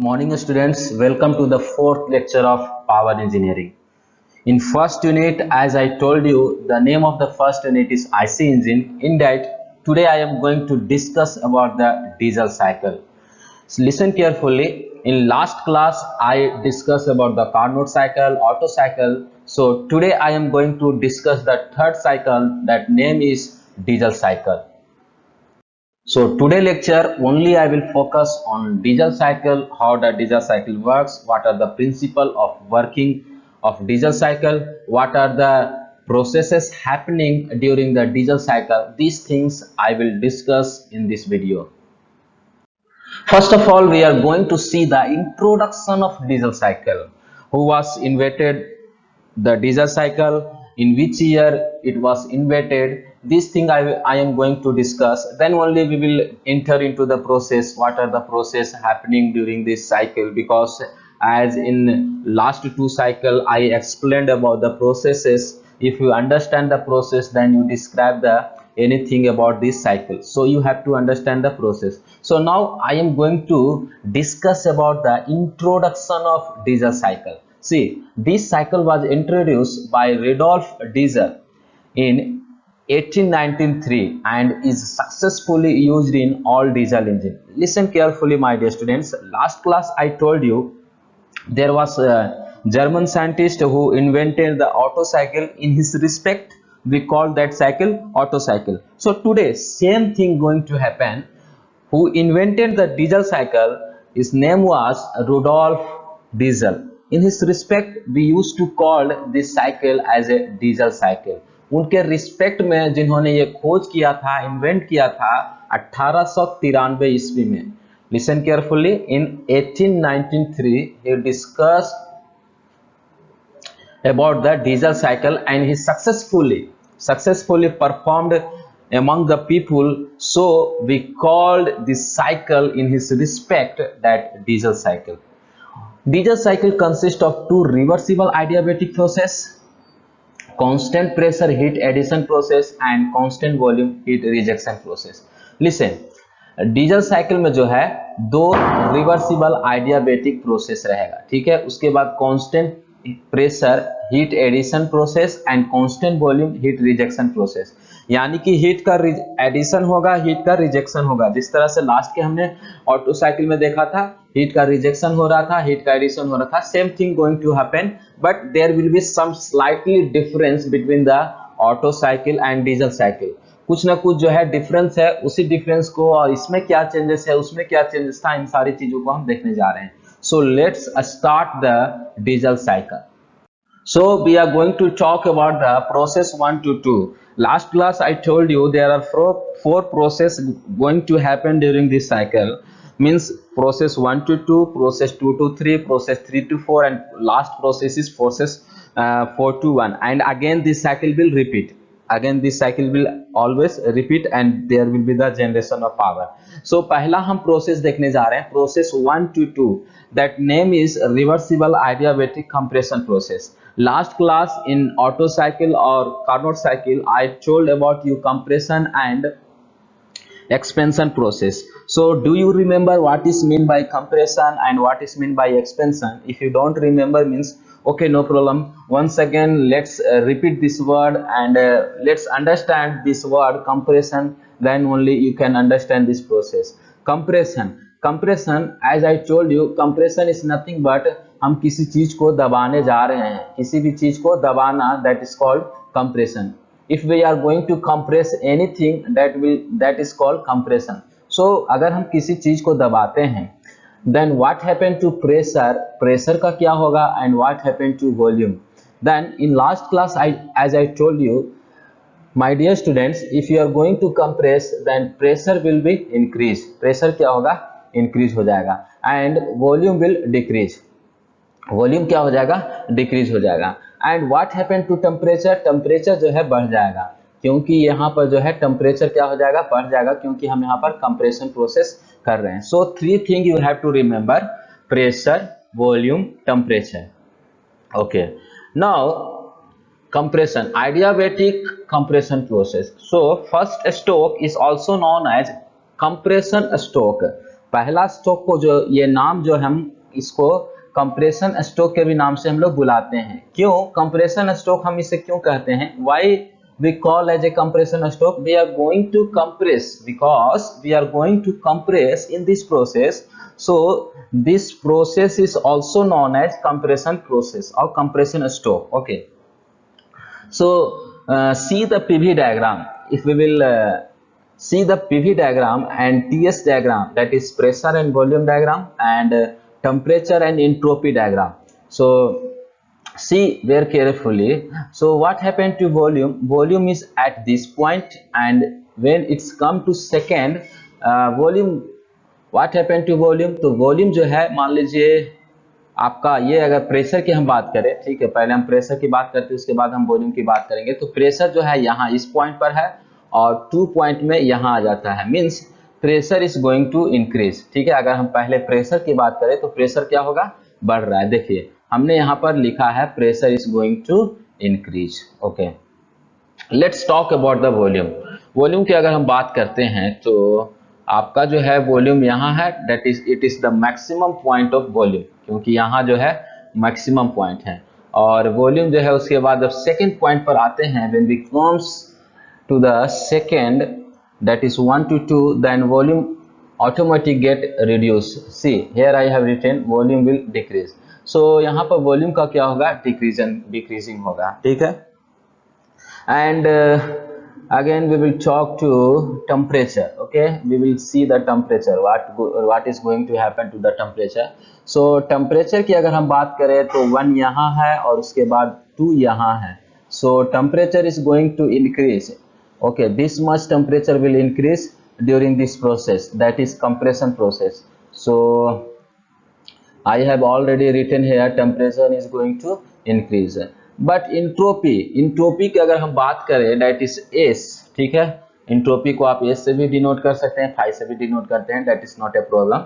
Morning students, welcome to the fourth lecture of power engineering. In first unit, as I told you, the name of the first unit is IC engine. In that, today I am going to discuss about the diesel cycle. So listen carefully. In last class, I discussed about the Carnot cycle, Otto cycle. So today I am going to discuss the third cycle, that name is diesel cycle. So today lecture only I will focus on diesel cycle, how the diesel cycle works, what are the principle of working of diesel cycle, what are the processes happening during the diesel cycle. These things I will discuss in this video. First of all, we are going to see the introduction of diesel cycle. Who was invented the diesel cycle, in which year it was invented. This thing I am going to discuss. Then only we will enter into the process, what are the process happening during this cycle, because as in last two cycle I explained about the processes. If you understand the process, then you describe the anything about this cycle. So you have to understand the process. So now I am going to discuss about the introduction of diesel cycle. See, this cycle was introduced by Rudolf Diesel in 1893 and is successfully used in all diesel engine. Listen carefully, my dear students. Last class I told you there was a German scientist who invented the Otto cycle. In his respect, we call that cycle Otto cycle. So today same thing going to happen. Who invented the diesel cycle, his name was Rudolf Diesel. In his respect, we used to call this cycle as a diesel cycle. उनके respect में जिन्होंने ये खोज किया था, invent किया था 1893 ईस्वी में. Listen carefully. In 1893, he discussed about the diesel cycle and he successfully performed among the people. So we called this cycle in his respect that diesel cycle. Diesel cycle consists of two reversible adiabatic process, constant pressure heat addition process and constant volume heat rejection process. Listen, diesel cycle में जो है दो reversible आइडियाबैटिक process रहेगा, ठीक है. उसके बाद constant pressure heat addition process and constant volume heat rejection process. यानी कि हीट का एडिशन होगा, हीट का रिजेक्शन होगा. जिस तरह से लास्ट के हमने ऑटो साइकिल में देखा था, हीट का रिजेक्शन हो रहा था, हीट का एडिशन हो रहा था. Same thing going to happen, but there will be some slightly difference between the Otto cycle and diesel cycle. कुछ ना कुछ जो है डिफरेंस है. उसी डिफरेंस को और इसमें क्या चेंजेस है, उसमें क्या चेंजेस था, इन सारी चीजों को हम देखने जा रहे हैं. So let's start the diesel cycle. So we are going to talk about the process 1 to 2. Last class I told you there are four process going to happen during this cycle. Means process 1 to 2, process 2 to 3, process 3 to 4, and last process is process 4 to 1. And again this cycle will repeat. Again this cycle will always repeat and there will be the generation of power. So पहला हम process देखने जा रहे हैं, process 1 to 2. That name is reversible adiabatic compression process. Last class in Otto cycle or Carnot cycle, I told about you compression and expansion process. So do you remember what is mean by compression and what is mean by expansion? If you don't remember, means okay, no problem. Once again let's repeat this word and let's understand this word compression, then only you can understand this process. Compression, as I told you, compression is nothing but हम किसी चीज को दबाने जा रहे हैं, किसी भी चीज को दबाना, that is called compression. If we are going to compress anything, that is called compression. So अगर हम किसी चीज को दबाते हैं, then what happen to pressure का क्या होगा, and what happen to volume. Then in last class as I told you, my dear students, if you are going to compress, then pressure will be increased. pressure क्या होगा, increase हो जाएगा, and volume will decrease. Volume क्या हो जाएगा, decrease हो जाएगा. And what happen to temperature, temperature जो है बढ़ जाएगा, क्योंकि यहाँ पर जो है टेम्परेचर क्या हो जाएगा, बढ़ जाएगा, क्योंकि हम यहाँ पर कंप्रेशन प्रोसेस कर रहे हैं. So three thing you have to remember, pressure, volume, temperature. Okay, now compression, adiabatic compression process. So first stroke is also known as compression stroke. पहला स्ट्रोक को जो ये नाम जो हम इसको कंप्रेशन स्ट्रोक के भी नाम से हम लोग बुलाते हैं। क्यों कंप्रेशन स्ट्रोक हम इसे क्यों कहते हैं? Why we call as a compression stroke? We are going to compress, because we are going to compress in this process. So this process is also known as compression process or compression stroke. Okay, so see the PV diagram. If we will see the PV diagram and TS diagram, that is pressure and volume diagram, and temperature and entropy diagram. So see very carefully. So what happened to volume? Volume is at this point, and when it's come to second volume, what happened to volume? तो volume जो है, मान लीजिए आपका ये, अगर pressure की हम बात करें, ठीक है, पहले हम प्रेशर की बात करते हैं, उसके बाद हम वॉल्यूम की बात करेंगे। तो प्रेशर जो है यहाँ इस पॉइंट पर है और 2 पॉइंट में यहाँ आ जाता है, means pressure is going to increase. ठीक है, अगर हम पहले प्रेशर की बात करें तो प्रेशर क्या होगा? बढ़ रहा है। देखिए हमने यहाँ पर लिखा है pressure is going to increase. Okay, let's talk about the volume. Volume की अगर हम बात करते हैं तो आपका जो है वॉल्यूम यहाँ है, that is it is the maximum point of volume, क्योंकि यहाँ जो है मैक्सिमम पॉइंट है। और वॉल्यूम जो है उसके बाद जब सेकेंड पॉइंट पर आते हैं, when we comes to the second, that is 1 to 2, then volume automatic get reduce. See here I have written volume will decrease. So यहाँ पर वॉल्यूम का क्या होगा? डिक्रीजिंग होगा। ठीक है, and again we will talk to temperature. Okay, we will see the temperature, what is going to happen to the temperature. So temperature की अगर हम बात करें तो 1 यहाँ है और उसके बाद 2 यहाँ है। So temperature is going to increase. Okay, this much temperature will increase during this process, that is compression process. So I have already written here temperature is going to increase. But entropy की अगर हम बात करें, that is S. ठीक है, entropy को आप S से भी डिनोट कर सकते हैं, फाई से भी डिनोट करते हैं, that is not a problem.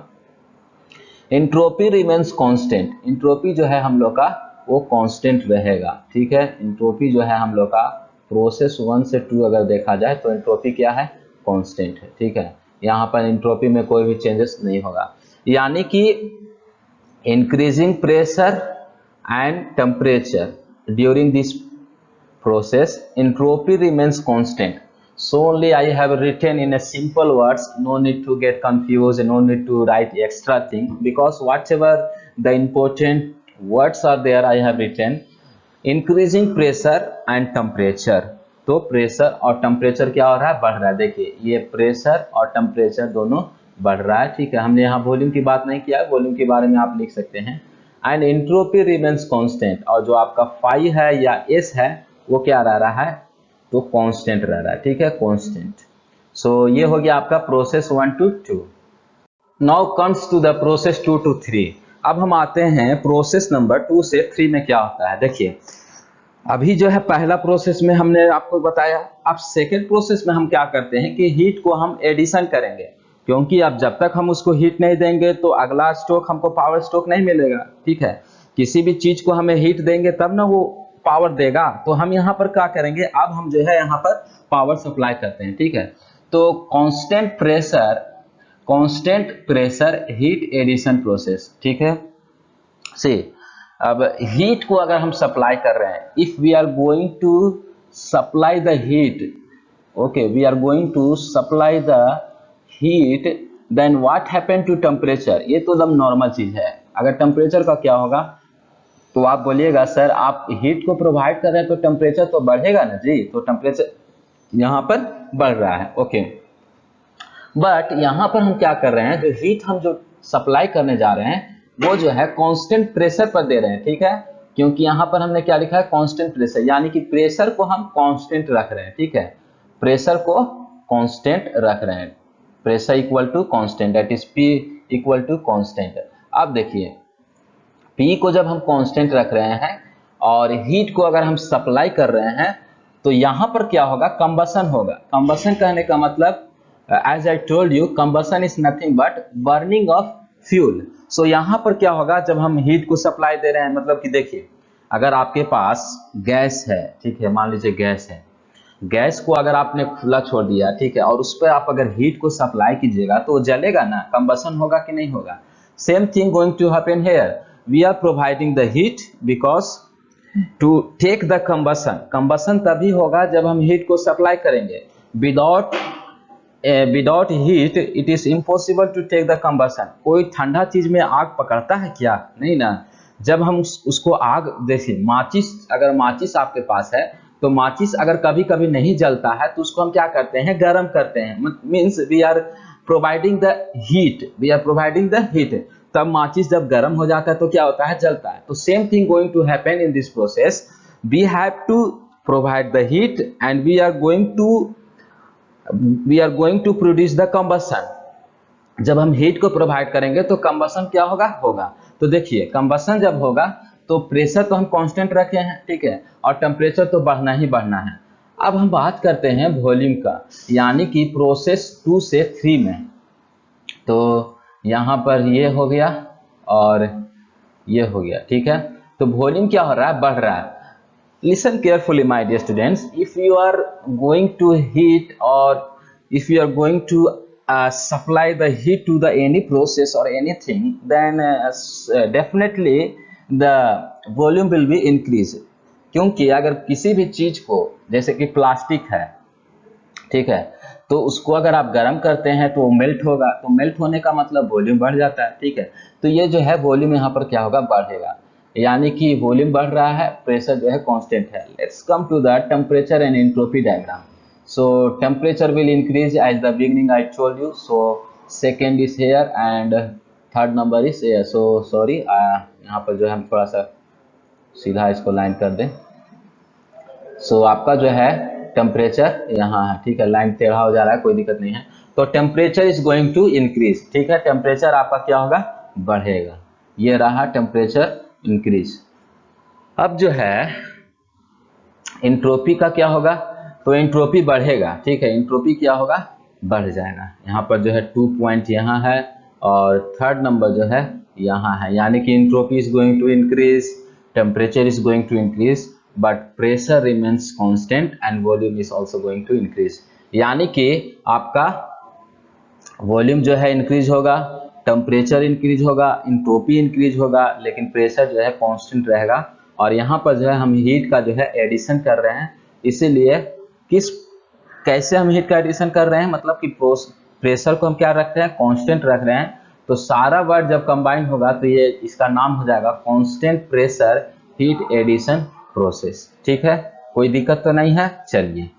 Entropy remains constant. Entropy जो है हम लोग का वो कांस्टेंट रहेगा। ठीक है, इंट्रोपी जो है हम लोग का प्रोसेस 1 से 2 अगर देखा जाए तो इंट्रोपी क्या है? कांस्टेंट है। ठीक है, यहाँ पर इंट्रोपी में कोई भी चेंजेस नहीं होगा, यानी कि increasing pressure and temperature during this process, entropy remains constant. So only I have written in a simple words, no need to get confused, no need to write extra thing, because whatever the important words are there I have written. Increasing pressure and temperature, तो pressure और temperature क्या हो रहा है? बढ़ रहा है। देखिए ये प्रेशर और टेम्परेचर दोनों बढ़ रहा है। ठीक है, हमने यहाँ वॉल्यूम की बात नहीं किया, वॉल्यूम के बारे में आप लिख सकते हैं। एंड एंट्रोपी रिमेन्स कांस्टेंट, और जो आपका फाई है या एस है वो क्या रह रहा है? तो कांस्टेंट रह रहा है। ठीक है, कांस्टेंट। सो ये हो गया आपका process 1 to 2। Now comes to the process 2 to 3। अब हम आते हैं प्रोसेस नंबर 2 से 3 में क्या होता है। देखिए अभी जो है पहला प्रोसेस में हमने आपको बताया, अब सेकेंड प्रोसेस में हम क्या करते हैं कि हीट को हम एडिशन करेंगे, क्योंकि अब जब तक हम उसको हीट नहीं देंगे तो अगला स्ट्रोक हमको पावर स्ट्रोक नहीं मिलेगा। ठीक है, किसी भी चीज को हमें हीट देंगे तब ना वो पावर देगा। तो हम यहाँ पर क्या करेंगे? अब हम जो है यहाँ पर पावर सप्लाई करते हैं। ठीक है, तो constant pressure heat addition process. ठीक है, सी अब हीट को अगर हम सप्लाई कर रहे हैं, if we are going to supply the heat, okay, we are going to supply the heat, then what happen to temperature. ये तो एकदम नॉर्मल चीज है। अगर टेम्परेचर का क्या होगा तो आप बोलिएगा सर आप हीट को प्रोवाइड कर रहे हैं तो टेम्परेचर तो बढ़ेगा ना जी, तो टेम्परेचर यहाँ पर बढ़ रहा है। ओके, बट यहाँ पर हम क्या कर रहे हैं, जो हीट हम जो सप्लाई करने जा रहे हैं वो जो है कांस्टेंट प्रेशर पर दे रहे हैं। ठीक है, क्योंकि यहाँ पर हमने क्या लिखा है? कांस्टेंट प्रेशर, यानी कि प्रेशर को हम कांस्टेंट रख रहे हैं। ठीक है, प्रेशर को कांस्टेंट रख रहे हैं, pressure equal to constant, that is P equal to constant. अब देखिए P को जब हम कांस्टेंट रख रहे हैं और हीट को अगर हम सप्लाई कर रहे हैं तो यहाँ पर क्या होगा? कंबसन होगा। कंबसन कहने का मतलब as I told you, combustion is nothing but burning of fuel. So यहाँ पर क्या होगा? जब हम हीट को सप्लाई दे रहे हैं, मतलब कि देखिए अगर आपके पास गैस है, ठीक है, मान लीजिए गैस है, गैस को अगर आपने खुला छोड़ दिया, ठीक है, और उस पर आप अगर हीट को सप्लाई कीजिएगा तो वो जलेगा ना, कंबसन होगा कि नहीं होगा। Same thing going to happen here, we are providing the heat because to take the combustion. Combustion तभी होगा जब हम हीट को सप्लाई करेंगे। Without heat it is impossible to take the combustion. कोई ठंडा चीज में आग पकड़ता है क्या? नहीं ना। जब हम उसको आग, देखिए माचिस, अगर माचिस आपके पास है तो माचिस अगर कभी कभी नहीं जलता है तो उसको हम क्या करते हैं, गर्म करते हैं। Means we are providing the heat, we are providing the heat. तब माचिस जब गर्म हो जाता है तो क्या होता है, जलता है। तो same thing going to happen in this process, we have to provide the heat and we are going to produce the combustion. जब हम हीट को प्रोवाइड करेंगे तो कंबसन क्या होगा। तो देखिए कंबसन जब होगा तो प्रेशर तो हम कांस्टेंट रखे हैं, ठीक है, और टेम्परेचर तो बढ़ना ही बढ़ना है। अब हम बात करते हैं वॉल्यूम का, यानी कि प्रोसेस 2 से 3 में। तो यहाँ पर ये हो गया और ये हो गया, ठीक है। तो वॉल्यूम क्या हो रहा है, बढ़ रहा है। Listen carefully my dear students, if you are going to heat or if you are going to supply the heat to the any process or anything, then definitely the volume will be increased। क्योंकि अगर किसी भी चीज को, जैसे कि plastic है, ठीक है, तो उसको अगर आप गर्म करते हैं तो वो मेल्ट होगा, तो मेल्ट होने का मतलब वॉल्यूम बढ़ जाता है, ठीक है। तो ये जो है वॉल्यूम यहाँ पर क्या होगा, बढ़ेगा, यानी कि वॉल्यूम बढ़ रहा है, प्रेशर जो है कांस्टेंट है। Let's come to the temperature and entropy diagram. So temperature will increase as the beginning I told you. So second is here and third number is here. So sorry, यहाँ पर जो है हम थोड़ा सा सीधा इसको लाइन कर दें। सो आपका जो है टेम्परेचर यहाँ है, ठीक है, लाइन टेढ़ा हो जा रहा है, कोई दिक्कत नहीं है। तो temperature is going to increase, ठीक है, टेम्परेचर आपका क्या होगा, बढ़ेगा। ये रहा टेम्परेचर इंक्रीज। अब जो है एंट्रोपी का क्या होगा, तो एंट्रोपी बढ़ेगा, ठीक है, एंट्रोपी क्या होगा, बढ़ जाएगा। यहाँ पर जो है 2 पॉइंट यहाँ है और थर्ड नंबर जो है यहाँ है, यानी कि entropy is going to increase, temperature is going to increase, but pressure remains constant and volume is also going to increase. यानी कि आपका वॉल्यूम जो है इंक्रीज होगा, टेम्परेचर इंक्रीज होगा, एंट्रोपी इंक्रीज होगा, लेकिन प्रेशर जो है कांस्टेंट रहेगा। और यहाँ पर जो है हम हीट का जो है एडिशन कर रहे हैं, इसीलिए कैसे हम हीट का एडिशन कर रहे हैं, मतलब कि प्रेशर को हम क्या रख रहे हैं, कांस्टेंट रख रहे हैं। तो सारा वर्ड जब कंबाइन होगा तो ये इसका नाम हो जाएगा constant pressure heat addition process, ठीक है, कोई दिक्कत तो नहीं है। चलिए,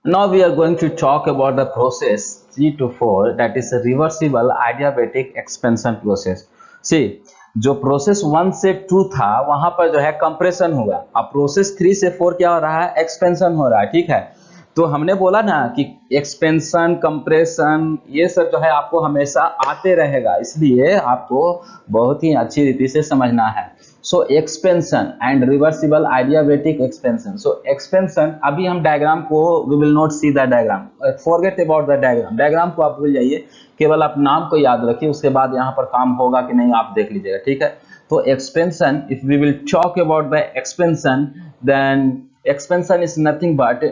now we are going to talk about the process 3 to 4, that is a reversible adiabatic expansion process। See, जो प्रोसेस 1 से 2 था वहां पर जो है कंप्रेशन हुआ, अब प्रोसेस 3 से 4 क्या हो रहा है, एक्सपेंशन हो रहा है, ठीक है। तो हमने बोला ना कि एक्सपेंशन, कंप्रेशन, ये सब जो है आपको हमेशा आते रहेगा, इसलिए आपको बहुत ही अच्छी रीति से समझना है। So expansion and reversible adiabatic expansion. So expansion, अभी हम डायग्राम को, we will not see the diagram, forget about the diagram, diagram को आप भूल जाइए, केवल आप नाम को याद रखिए, उसके बाद यहाँ पर काम होगा कि नहीं आप देख लीजिएगा, ठीक है। तो expansion, if we will talk about the expansion, then expansion is nothing but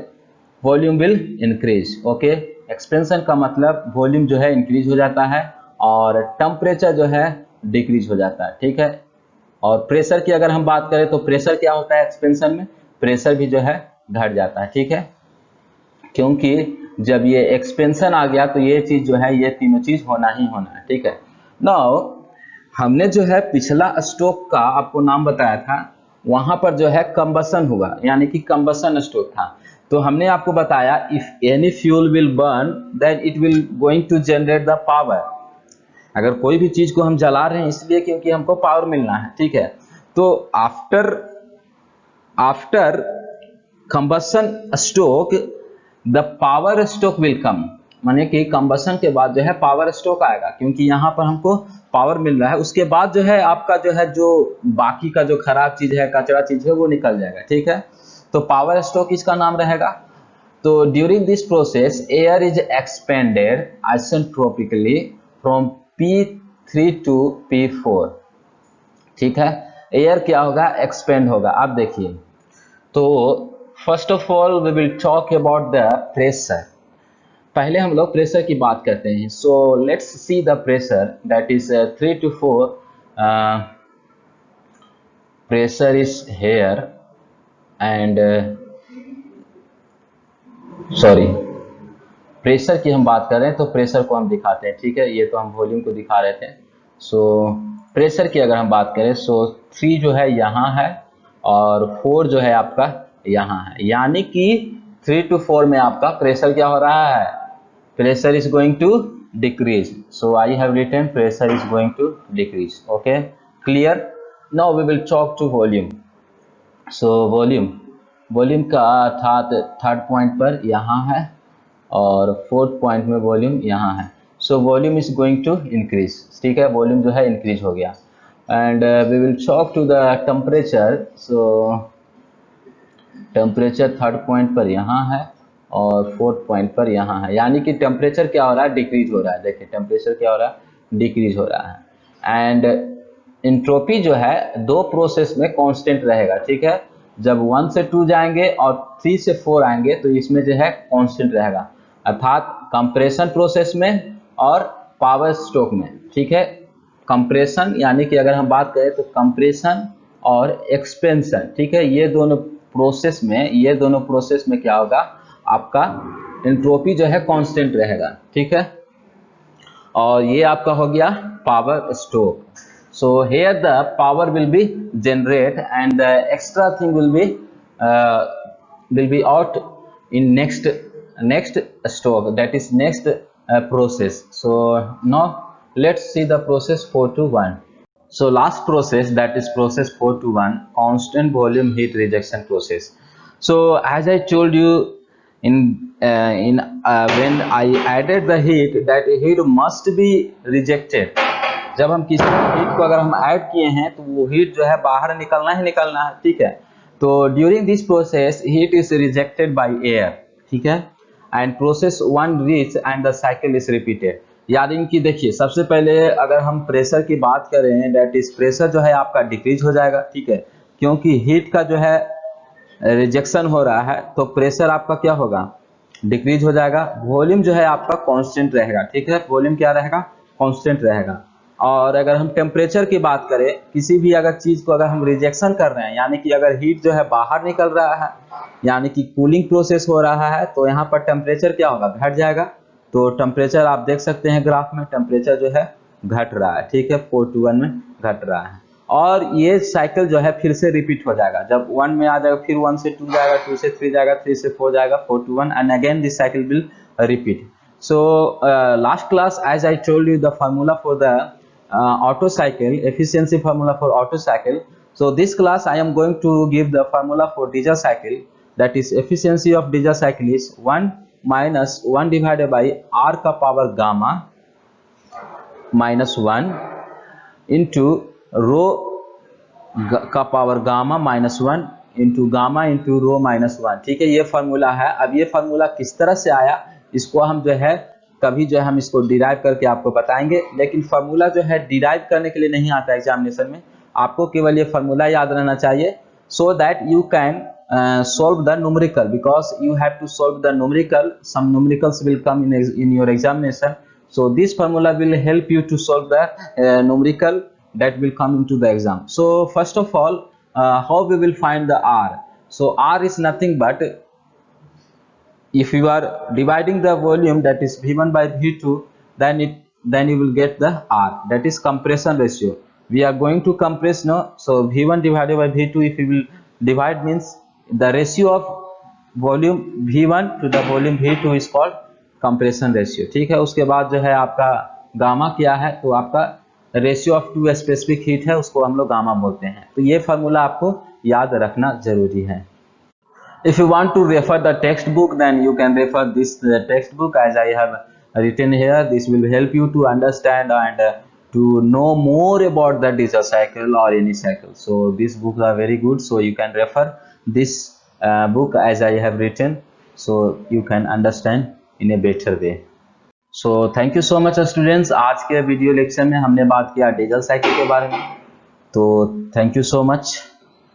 volume will increase, okay. Expansion का मतलब वॉल्यूम जो है इंक्रीज हो जाता है और टेम्परेचर जो है डिक्रीज हो जाता है, ठीक है। और प्रेशर की अगर हम बात करें तो प्रेशर क्या होता है एक्सपेंशन में, प्रेशर भी जो है घट जाता है, ठीक है, क्योंकि जब ये एक्सपेंशन आ गया तो ये चीज जो है, ये तीनों चीज होना ही होना है, ठीक है। नाउ हमने जो है पिछला स्ट्रोक का आपको नाम बताया था, वहां पर जो है कंबसन हुआ, यानी कि कंबसन स्ट्रोक था। तो हमने आपको बताया if any fuel will burn then it will going to generate the power. अगर कोई भी चीज को हम जला रहे हैं इसलिए क्योंकि हमको पावर मिलना है, ठीक है। तो after combustion stroke the power stroke will come, माने कि कंबसन के बाद जो है पावर स्ट्रोक आएगा, क्योंकि यहाँ पर हमको पावर मिल रहा है। उसके बाद जो है आपका जो है, जो बाकी का जो खराब चीज है, कचरा चीज है, वो निकल जाएगा, ठीक है। तो पावर स्ट्रोक इसका नाम रहेगा। तो during this process air is expanded isentropically from P3 to P4, ठीक है। एयर क्या होगा, एक्सपेंड होगा। आप देखिए, तो first of all we will talk about the pressure. पहले हम लोग प्रेशर की बात करते हैं। So let's see the pressure that is 3 to 4 pressure is here and sorry pressure की हम बात कर रहे हैं तो प्रेशर को हम दिखाते हैं, ठीक है। ये तो हम वॉल्यूम को दिखा रहे थे। सो प्रेशर की अगर हम बात करें सो 3 जो है यहाँ है और 4 जो है आपका यहाँ है, यानी कि 3 to 4 में आपका प्रेशर क्या हो रहा है, pressure is going to decrease. So I have written pressure is going to decrease. Okay, clear. Now we will talk to volume. So volume का अर्थात थर्ड पॉइंट पर यहाँ है और फोर्थ पॉइंट में वॉल्यूम यहाँ है। So volume is going to increase, ठीक है, वॉल्यूम जो है इंक्रीज हो गया। And we will talk to the temperature. So temperature third point पर यहाँ है और फोर्थ पॉइंट पर यहाँ है, यानी कि टेम्परेचर क्या हो रहा है, डिक्रीज हो रहा है। देखिए टेम्परेचर क्या हो रहा है, डिक्रीज हो रहा है। एंड एंट्रोपी जो है दो प्रोसेस में कांस्टेंट रहेगा, ठीक है। जब 1 से 2 जाएंगे और 3 से 4 आएंगे तो इसमें जो है कांस्टेंट रहेगा, अर्थात कंप्रेशन प्रोसेस में और पावर स्ट्रोक में, ठीक है। कंप्रेशन यानी कि अगर हम बात करें तो कंप्रेशन और एक्सपेंशन, ठीक है, ये दोनों प्रोसेस में क्या होगा, आपका एंट्रोपी जो है कांस्टेंट रहेगा, ठीक है। और ये आपका हो गया power stroke. So here the power will be generate and the extra thing will be out in next stroke, that is next process. So now let's see the process 4 to 1. So last process, that is process 4 to 1, constant volume heat rejection process. So as I told you when I added the heat, that heat must be rejected. जब हम किसी heat को अगर हम add किए हैं तो वो हीट जो है बाहर निकलना ही निकलना है, ठीक है। तो during this process heat is rejected by air, ठीक है, and process 1 reach and the cycle is repeated. यानी कि देखिए सबसे पहले अगर हम प्रेशर की बात करें, दैट इज प्रेशर जो है आपका डिक्रीज हो जाएगा, ठीक है, क्योंकि हीट का जो है रिजेक्शन हो रहा है तो प्रेशर आपका क्या होगा, डिक्रीज हो जाएगा। वॉल्यूम जो है आपका कांस्टेंट रहेगा, ठीक है, वॉल्यूम क्या रहेगा, कांस्टेंट रहेगा। और अगर हम टेम्परेचर की बात करें, किसी भी अगर चीज को अगर हम रिजेक्शन कर रहे हैं, यानी कि अगर हीट जो है बाहर निकल रहा है, यानी कि कूलिंग प्रोसेस हो रहा है, तो यहाँ पर टेम्परेचर क्या होगा, घट जाएगा। तो टेम्परेचर आप देख सकते हैं ग्राफ में, टेम्परेचर जो है घट रहा है, ठीक है, 4 to 1 में घट रहा है। और ये साइकिल जो है फिर से रिपीट हो जाएगा, जब 1 में आ जाएगा फिर 1 से 2 जाएगा, 2 से 3 जाएगा, 3 से 4 जाएगा, 4 to 1 and again this cycle will repeat. So last class as I told you the formula for the Otto cycle, efficiency formula for Otto cycle. So this class I am going to give the formula for diesel cycle, that is efficiency of diesel cycle is 1 minus 1 divided by R का power gamma minus 1 into rho का power gamma minus 1 into gamma into rho minus 1, ठीक है, ये formula है। अब ये formula किस तरह से आया इसको हम जो है कभी जो है हम इसको डिराइव करके आपको बताएंगे, लेकिन फार्मूला जो है डिराइव करने के लिए नहीं आता एग्जामिनेशन में, आपको केवल ये फार्मूला याद रहना चाहिए, so that you can solve the numerical, because you have to solve the numerical, some numericals will come in your examination, so this formula will help you to solve the numerical that will come into the exam. So first of all, how we will find the R? So R is nothing but, if you are dividing the volume, that is V1 by V2, then you will get the R, that is compression ratio. We are going to compress now, so V1 divided by V2, if you will divide, means the ratio of volume V1 to the volume V2 is called compression ratio, ठीक है। उसके बाद जो है आपका gamma क्या है, तो आपका ratio of two specific heat है, उसको हम लोग गामा बोलते हैं। तो ये फार्मूला आपको याद रखना जरूरी है। If you want to refer the textbook, then you can refer this textbook as I have written here. This will help you to understand and to know more about the diesel cycle or any cycle. So these books are very good, so you can refer this book as I have written, so you can understand in a better way. So thank you so much students. आज के video lecture में हमने बात किया diesel cycle के बारे में, तो थैंक यू सो मच।